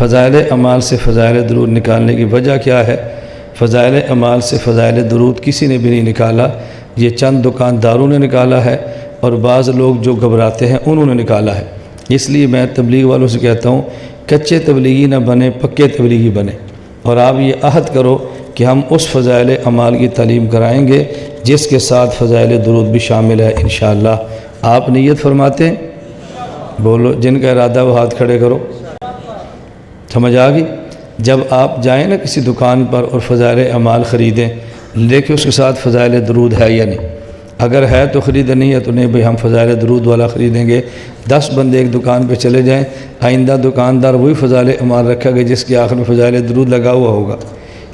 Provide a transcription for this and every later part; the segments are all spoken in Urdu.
فضائل اعمال سے فضائل درود نکالنے کی وجہ کیا ہے؟ فضائل اعمال سے فضائل درود کسی نے بھی نہیں نکالا، یہ چند دکانداروں نے نکالا ہے اور بعض لوگ جو گھبراتے ہیں انہوں نے نکالا ہے۔ اس لیے میں تبلیغ والوں سے کہتا ہوں کچے تبلیغی نہ بنے، پکے تبلیغی بنے، اور آپ یہ عہد کرو کہ ہم اس فضائل اعمال کی تعلیم کرائیں گے جس کے ساتھ فضائل درود بھی شامل ہے انشاءاللہ۔ آپ نیت فرماتے ہیں؟ بولو، جن کا ارادہ وہ ہاتھ کھڑے کرو۔ سمجھ آ گئی؟ جب آپ جائیں نا کسی دکان پر اور فضائل اعمال خریدیں، دیکھیں اس کے ساتھ فضائل درود ہے یا نہیں۔ اگر ہے تو خریدیں، نہیں ہے تو نہیں بھئی ہم فضائل درود والا خریدیں گے۔ 10 بندے ایک دکان پہ چلے جائیں، آئندہ دکاندار وہی فضائل اعمال رکھے گا جس کے آخر میں فضائل درود لگا ہوا ہوگا۔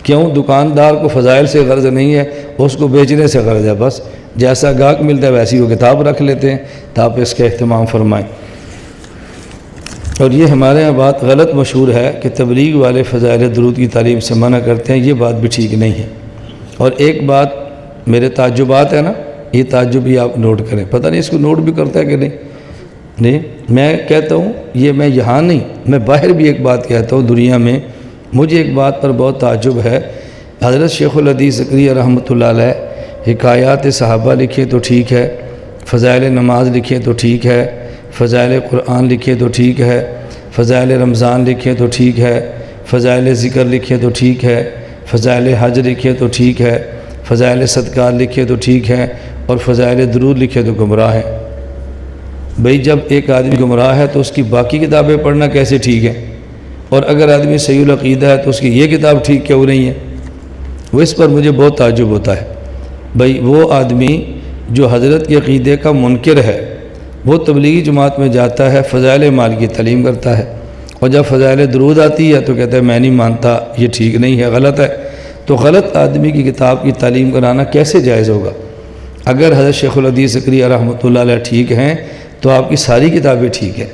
کیوں؟ دکاندار کو فضائل سے غرض نہیں ہے، اس کو بیچنے سے غرض ہے، بس جیسا گاہک ملتا ہے ویسی وہ کتاب رکھ لیتے ہیں۔ تو آپ اس کا اہتمام فرمائیں۔ اور یہ ہمارے یہاں بات غلط مشہور ہے کہ تبلیغ والے فضائل درود کی تعلیم سے منع کرتے ہیں، یہ بات بھی ٹھیک نہیں ہے۔ اور ایک بات، میرے تعجبات ہے نا، یہ تعجب بھی آپ نوٹ کریں، پتہ نہیں اس کو نوٹ بھی کرتا ہے کہ نہیں، میں کہتا ہوں یہ میں یہاں نہیں، میں باہر بھی ایک بات کہتا ہوں دنیا میں، مجھے ایک بات پر بہت تعجب ہے۔ حضرت شیخ الحدیث زکریا رحمۃ اللہ علیہ حکایات صحابہ لکھے تو ٹھیک ہے، فضائل نماز لکھے تو ٹھیک ہے، فضائل قرآن لکھے تو ٹھیک ہے، فضائل رمضان لکھے تو ٹھیک ہے، فضائل ذکر لکھے تو ٹھیک ہے، فضائل حج لکھے تو ٹھیک ہے، فضائل صدقات لکھے تو ٹھیک ہے، اور فضائل درود لکھے تو گمراہ ہے۔ بھئی جب ایک آدمی گمراہ ہے تو اس کی باقی کتابیں پڑھنا کیسے ٹھیک ہے؟ اور اگر آدمی صحیح العقیدہ ہے تو اس کی یہ کتاب ٹھیک کیوں نہیں ہے؟ وہ اس پر مجھے بہت تعجب ہوتا ہے۔ بھئی وہ آدمی جو حضرت کے عقیدے کا منکر ہے، وہ تبلیغی جماعت میں جاتا ہے، فضائل اعمال کی تعلیم کرتا ہے، اور جب فضائل درود آتی ہے تو کہتا ہے میں نہیں مانتا، یہ ٹھیک نہیں ہے، غلط ہے۔ تو غلط آدمی کی کتاب کی تعلیم کرانا کیسے جائز ہوگا؟ اگر حضرت شیخ الحدیث زکریا رحمۃ اللہ علیہ ٹھیک ہیں تو آپ کی ساری کتابیں ٹھیک ہیں،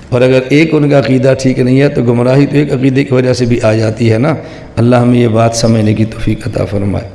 اور اگر ایک ان کا عقیدہ ٹھیک نہیں ہے تو گمراہی تو ایک عقیدے کی وجہ سے بھی آ جاتی ہے نا۔ اللہ ہمیں یہ بات سمجھنے کی توفیق عطا فرمائے۔